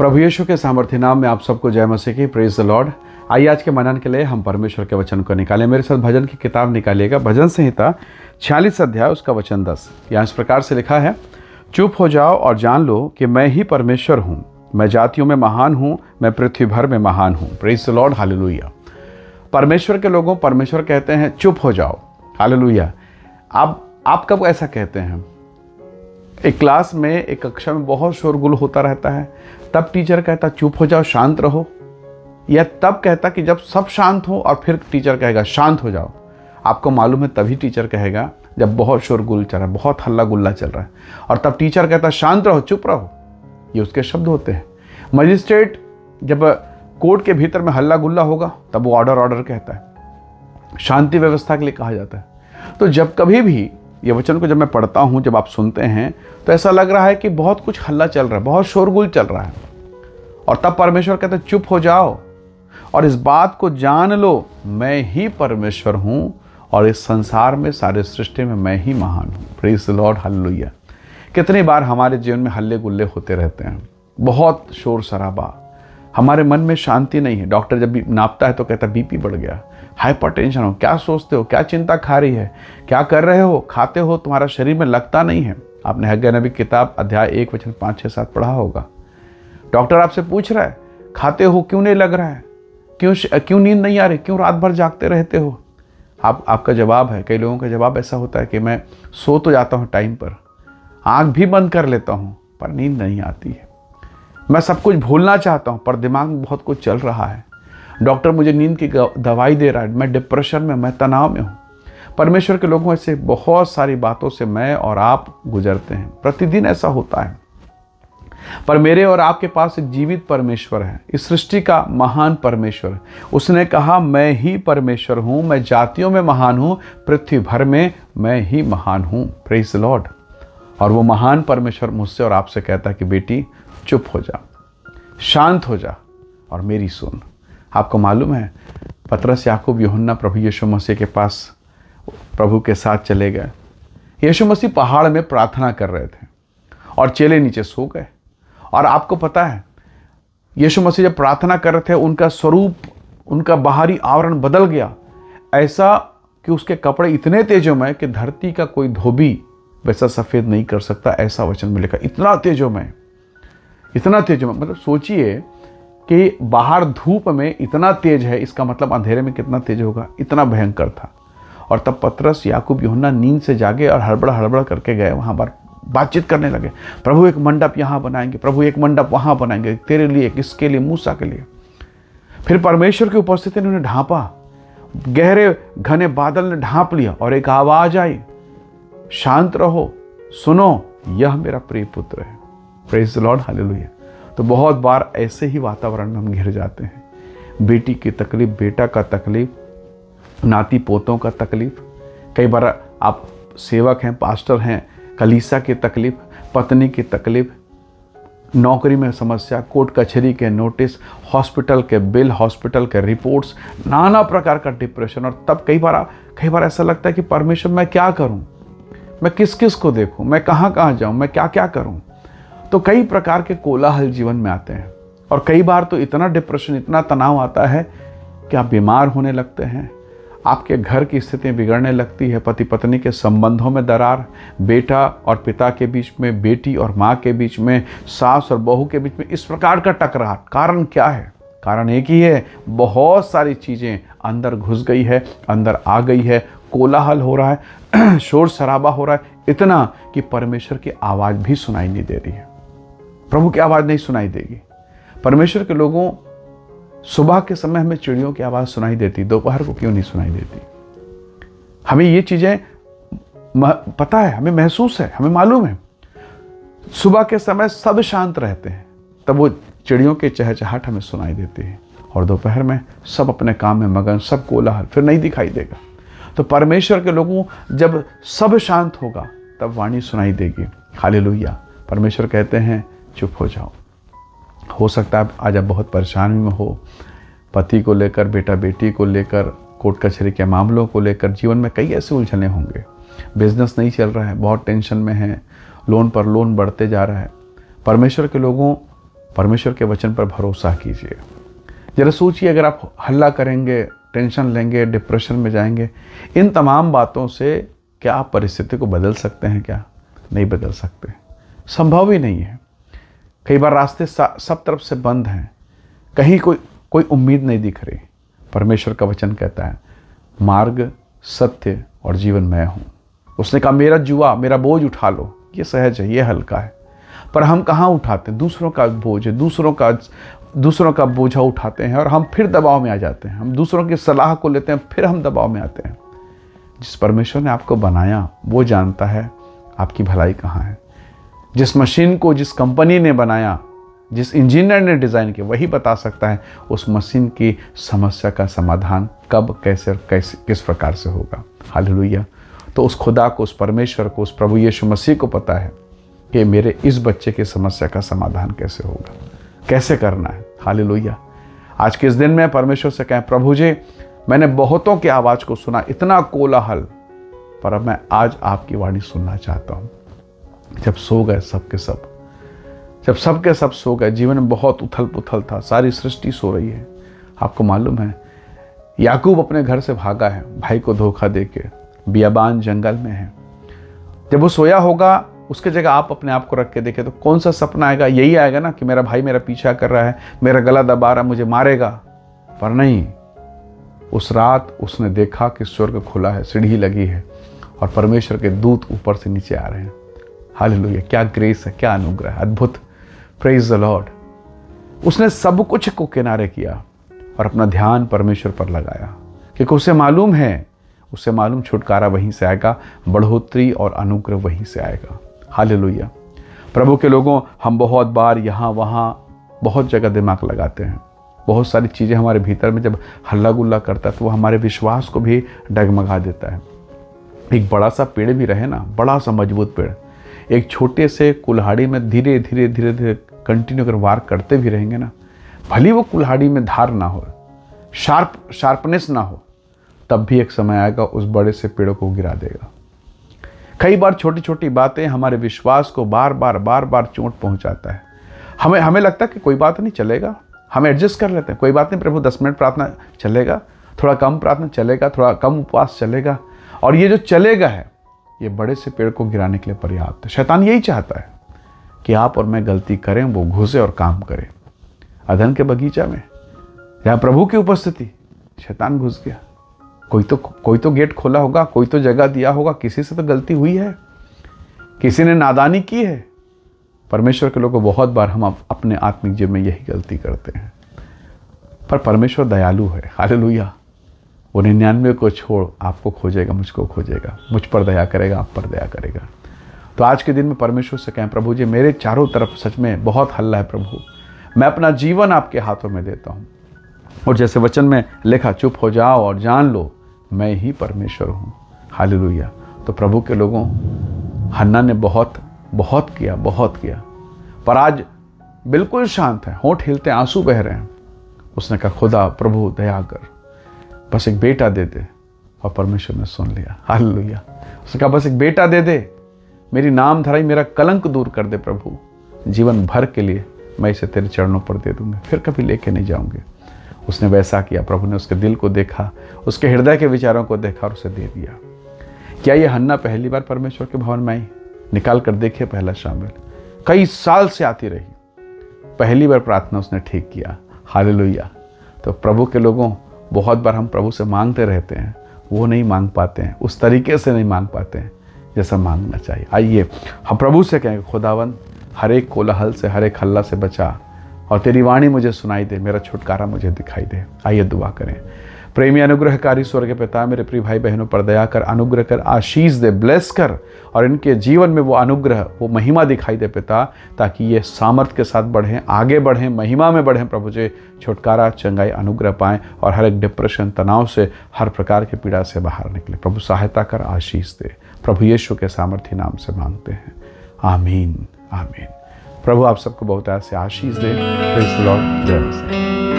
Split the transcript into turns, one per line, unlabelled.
प्रभु यीशु के सामर्थ्य नाम में आप सबको जय मसीह की। Praise the Lord. आइए आज के मनन के लिए हम परमेश्वर के वचन को निकालें। मेरे साथ भजन की किताब निकालिएगा। भजन संहिता 46 अध्याय उसका वचन 10। यहाँ इस प्रकार से लिखा है, चुप हो जाओ और जान लो कि मैं ही परमेश्वर हूँ। मैं जातियों में महान हूँ, मैं पृथ्वी भर में महान हूँ। Praise the Lord, hallelujah. परमेश्वर के लोगों, परमेश्वर कहते हैं चुप हो जाओ, हालेलुया। आप कब ऐसा कहते हैं? एक क्लास में, एक कक्षा में बहुत शोरगुल होता रहता है, तब टीचर कहता चुप हो जाओ, शांत रहो, या तब कहता कि जब सब शांत हो और फिर टीचर कहेगा शांत हो जाओ? आपको मालूम है तभी टीचर कहेगा जब बहुत शोरगुल चल रहा है, बहुत हल्ला गुल्ला चल रहा है, और तब टीचर कहता शांत रहो, चुप रहो। ये उसके शब्द होते हैं। मजिस्ट्रेट जब कोर्ट के भीतर में हल्ला गुल्ला होगा तब वो ऑर्डर कहता है, शांति व्यवस्था के लिए कहा जाता है। तो जब कभी भी ये वचन को जब मैं पढ़ता हूँ, जब आप सुनते हैं, तो ऐसा लग रहा है कि बहुत कुछ हल्ला चल रहा है, बहुत शोरगुल चल रहा है, और तब परमेश्वर कहते हैं चुप हो जाओ और इस बात को जान लो, मैं ही परमेश्वर हूँ और इस संसार में, सारे सृष्टि में मैं ही महान हूँ। Praise the Lord, hallelujah. कितनी बार हमारे जीवन में हल्ले गुल्ले होते रहते हैं, बहुत शोर शराबा, हमारे मन में शांति नहीं है। डॉक्टर जब भी नापता है तो कहता है बीपी बढ़ गया, हाइपरटेंशन हो, क्या सोचते हो, क्या चिंता खा रही है, क्या कर रहे हो, खाते हो, तुम्हारा शरीर में लगता नहीं है। आपने हग्गाई नबी किताब अध्याय 1 वचन 5, 6, 7 पढ़ा होगा। डॉक्टर आपसे पूछ रहा है खाते हो क्यों नहीं लग रहा है, क्यों नींद नहीं आ रही, क्यों रात भर जागते रहते हो? आपका जवाब है, कई लोगों का जवाब ऐसा होता है कि मैं सो तो जाता हूँ टाइम पर, आँख भी बंद कर लेता हूँ, पर नींद नहीं आती है। मैं सब कुछ भूलना चाहता हूँ पर दिमाग में बहुत कुछ चल रहा है। डॉक्टर मुझे नींद की दवाई दे रहा है, मैं डिप्रेशन में, मैं तनाव में हूँ। परमेश्वर के लोगों से बहुत सारी बातों से मैं और आप गुजरते हैं, प्रतिदिन ऐसा होता है। पर मेरे और आपके पास एक जीवित परमेश्वर है, इस सृष्टि का महान परमेश्वर है। उसने कहा मैं ही परमेश्वर हूँ, मैं जातियों में महान हूँ, पृथ्वी भर में मैं ही महान हूँ। Praise the Lord. और वो महान परमेश्वर मुझसे और आपसे कहता है कि बेटी चुप हो जा, शांत हो जा और मेरी सुन। आपको मालूम है पतरस, याकूब, यूहन्ना प्रभु यीशु मसीह के पास प्रभु के साथ चले गए। यीशु मसीह पहाड़ में प्रार्थना कर रहे थे और चेले नीचे सो गए। और आपको पता है यीशु मसीह जब प्रार्थना कर रहे थे, उनका स्वरूप, उनका बाहरी आवरण बदल गया, ऐसा कि उसके कपड़े इतने तेजोमय कि धरती का कोई धोबी वैसा सफ़ेद नहीं कर सकता, ऐसा वचन में लिखा। इतना तेजोमय, मतलब सोचिए कि बाहर धूप में इतना तेज है, इसका मतलब अंधेरे में कितना तेज होगा, इतना भयंकर था। और तब पतरस, याकूब, यूहन्ना नींद से जागे और हड़बड़ करके गए, वहाँ पर बातचीत करने लगे। प्रभु एक मंडप यहाँ बनाएंगे, प्रभु एक मंडप वहाँ बनाएंगे, तेरे लिए, किसके लिए? मूसा के लिए। फिर परमेश्वर की उपस्थिति ने उन्हें ढांपा, गहरे घने बादल ने ढांप लिया और एक आवाज आई, शांत रहो, सुनो, यह मेरा प्रिय पुत्र है। Praise the Lord, hallelujah. तो बहुत बार ऐसे ही वातावरण में हम घिर जाते हैं। बेटी की तकलीफ, बेटा का तकलीफ, नाती पोतों का तकलीफ, कई बार आप सेवक हैं, पास्टर हैं, कलीसिया की तकलीफ, पत्नी की तकलीफ, नौकरी में समस्या, कोर्ट कचहरी के नोटिस, हॉस्पिटल के बिल, हॉस्पिटल के रिपोर्ट्स, नाना प्रकार का डिप्रेशन। और तब कई बार ऐसा लगता है कि परमेश्वर मैं क्या करूं, मैं किस को देखूं, मैं कहाँ जाऊं, मैं क्या करूं। तो कई प्रकार के कोलाहल जीवन में आते हैं और कई बार तो इतना डिप्रेशन, इतना तनाव आता है कि आप बीमार होने लगते हैं, आपके घर की स्थिति बिगड़ने लगती है, पति पत्नी के संबंधों में दरार, बेटा और पिता के बीच में, बेटी और माँ के बीच में, सास और बहू के बीच में, इस प्रकार का टकराव। कारण क्या है? कारण एक ही है, बहुत सारी चीज़ें अंदर घुस गई है, अंदर आ गई है, कोलाहल हो रहा है, शोर शराबा हो रहा है, इतना कि परमेश्वर की आवाज़ भी सुनाई नहीं दे रही है। प्रभु की आवाज़ नहीं सुनाई देगी। परमेश्वर के लोगों, सुबह के समय हमें चिड़ियों की आवाज़ सुनाई देती, दोपहर को क्यों नहीं सुनाई देती? हमें ये चीज़ें पता है, हमें महसूस है, हमें मालूम है। सुबह के समय सब शांत रहते हैं, तब वो चिड़ियों के चहचहाट हमें सुनाई देती है, और दोपहर में सब अपने काम में मगन, सब कोलाहल, फिर नहीं दिखाई देगा। तो परमेश्वर के लोगों, जब सब शांत होगा तब वाणी सुनाई देगी। हालेलुया। परमेश्वर कहते हैं चुप हो जाओ। हो सकता है आज आप बहुत परेशानी में हो, पति को लेकर, बेटा बेटी को लेकर, कोर्ट कचहरी के मामलों को लेकर, जीवन में कई ऐसे उलझने होंगे, बिजनेस नहीं चल रहा है, बहुत टेंशन में है, लोन पर लोन बढ़ते जा रहा है। परमेश्वर के लोगों, परमेश्वर के वचन पर भरोसा कीजिए। जरा सोचिए, अगर आप हल्ला करेंगे, टेंशन लेंगे, डिप्रेशन में जाएंगे, इन तमाम बातों से क्या आप परिस्थिति को बदल सकते हैं? क्या नहीं बदल सकते, संभव ही नहीं है। कई बार रास्ते सब तरफ से बंद हैं, कहीं कोई उम्मीद नहीं दिख रही। परमेश्वर का वचन कहता है, मार्ग, सत्य और जीवन मैं हूँ। उसने कहा, मेरा बोझ उठा लो। ये सहज है, ये हल्का है। पर हम कहाँ उठाते हैं? दूसरों का बोझ है, दूसरों का बोझा उठाते हैं और हम फिर दबाव में आ जाते हैं। हम दूसरों की सलाह को लेते हैं, फिर हम दबाव में आते हैं। जिस परमेश्वर ने आपको बनाया वो जानता है आपकी भलाई कहाँ है। जिस मशीन को जिस कंपनी ने बनाया, जिस इंजीनियर ने डिज़ाइन किया, वही बता सकता है उस मशीन की समस्या का समाधान कब, कैसे और किस प्रकार से होगा। हालेलुया। तो उस खुदा को, उस परमेश्वर को, उस प्रभु यीशु मसीह को पता है कि मेरे इस बच्चे की समस्या का समाधान कैसे होगा, कैसे करना है। हालेलुया। आज के इस दिन में परमेश्वर से कहें, प्रभु जी, मैंने बहुतों की आवाज़ को सुना, इतना कोलाहल, पर अब मैं आज आपकी वाणी सुनना चाहता हूँ। जब सो गए सबके सब सो गए, जीवन में बहुत उथल पुथल था, सारी सृष्टि सो रही है। आपको मालूम है, याकूब अपने घर से भागा है, भाई को धोखा देके बियाबान जंगल में है। जब वो सोया होगा, उसके जगह आप अपने आप को रख के देखें तो कौन सा सपना आएगा? यही आएगा ना कि मेरा भाई मेरा पीछा कर रहा है, मेरा गला दबा रहा है, मुझे मारेगा। पर नहीं, उस रात उसने देखा कि स्वर्ग खुला है, सीढ़ी लगी है और परमेश्वर के दूत ऊपर से नीचे आ रहे हैं। हालेलुया। क्या ग्रेस है, क्या अनुग्रह है, अद्भुत। Praise the Lord. उसने सब कुछ को किनारे किया और अपना ध्यान परमेश्वर पर लगाया, क्योंकि उसे मालूम छुटकारा वहीं से आएगा, बढ़ोतरी और अनुग्रह वहीं से आएगा। हालेलुया। प्रभु के लोगों, हम बहुत बार यहाँ वहाँ बहुत जगह दिमाग लगाते हैं। बहुत सारी चीज़ें हमारे भीतर में जब हल्ला गुल्ला करता है तो वो हमारे विश्वास को भी डगमगा देता है। एक बड़ा सा पेड़ भी रहे ना, बड़ा सा मजबूत पेड़, एक छोटे से कुल्हाड़ी में धीरे धीरे कंटिन्यू अगर वार करते भी रहेंगे ना, भली वो कुल्हाड़ी में धार ना हो, शार्पनेस ना हो, तब भी एक समय आएगा उस बड़े से पेड़ को गिरा देगा। कई बार छोटी छोटी बातें हमारे विश्वास को बार बार चोट पहुंचाता है। हमें लगता है कि कोई बात नहीं, चलेगा, हम एडजस्ट कर लेते हैं, कोई बात नहीं प्रभु, 10 मिनट प्रार्थना चलेगा, थोड़ा कम प्रार्थना चलेगा, थोड़ा कम उपवास चलेगा। और ये जो चलेगा है, ये बड़े से पेड़ को गिराने के लिए पर्याप्त है। शैतान यही चाहता है कि आप और मैं गलती करें, वो घुसे और काम करें। अदन के बगीचा में जहाँ प्रभु की उपस्थिति, शैतान घुस गया। कोई तो गेट खोला होगा, कोई तो जगह दिया होगा, किसी से तो गलती हुई है, किसी ने नादानी की है। परमेश्वर के लोगों, बहुत बार हम अपने आत्मिक जीवन में यही गलती करते हैं, पर परमेश्वर दयालु है। हालेलुया। वो 99 को छोड़ आपको खोजेगा, मुझको खोजेगा, मुझ पर दया करेगा, आप पर दया करेगा। तो आज के दिन में परमेश्वर से कहें, प्रभु जी, मेरे चारों तरफ सच में बहुत हल्ला है प्रभु, मैं अपना जीवन आपके हाथों में देता हूँ। और जैसे वचन में लिखा, चुप हो जाओ और जान लो मैं ही परमेश्वर हूँ। हालेलुया। तो प्रभु के लोगों, हन्ना ने बहुत किया, पर आज बिल्कुल शांत है, होंठ हिलते, आंसू बह रहे हैं। उसने कहा, खुदा प्रभु दया कर, बस एक बेटा दे दे। और परमेश्वर ने सुन लिया। हालेलुया। उसने कहा, बस एक बेटा दे दे, मेरी नाम धराई, मेरा कलंक दूर कर दे प्रभु, जीवन भर के लिए मैं इसे तेरे चरणों पर दे दूंगा, फिर कभी लेके नहीं जाऊंगे। उसने वैसा किया। प्रभु ने उसके दिल को देखा, उसके हृदय के विचारों को देखा और उसे दे दिया। क्या ये हन्ना पहली बार परमेश्वर के भवन में आई? निकाल कर देखिए पहला शामिल, कई साल से आती रही, पहली बार प्रार्थना उसने ठीक किया। हालेलुया। तो प्रभु के लोगों, बहुत बार हम प्रभु से मांगते रहते हैं, वो नहीं मांग पाते हैं, उस तरीके से नहीं मांग पाते हैं जैसा मांगना चाहिए। आइए हम प्रभु से कहें, खुदावन, हर एक कोलाहल से, हर एक हल्ला से बचा और तेरी वाणी मुझे सुनाई दे, मेरा छुटकारा मुझे दिखाई दे। आइए दुआ करें। प्रेमी अनुग्रहकारी स्वर्ग पिता, मेरे प्रिय भाई बहनों पर दया कर, अनुग्रह कर, आशीष दे, ब्लेस कर, और इनके जीवन में वो अनुग्रह, वो महिमा दिखाई दे पिता, ताकि ये सामर्थ्य के साथ बढ़ें, आगे बढ़ें, महिमा में बढ़ें प्रभु जी, छुटकारा, चंगाई, अनुग्रह पाएं और हर एक डिप्रेशन, तनाव से, हर प्रकार की पीड़ा से बाहर निकले। प्रभु सहायता कर, आशीष दे, प्रभु यीशु के सामर्थ्य नाम से मांगते हैं, आमीन आमीन। प्रभु आप सबको बहुत ऐसे आशीष दे। Praise the Lord. जय मसीह।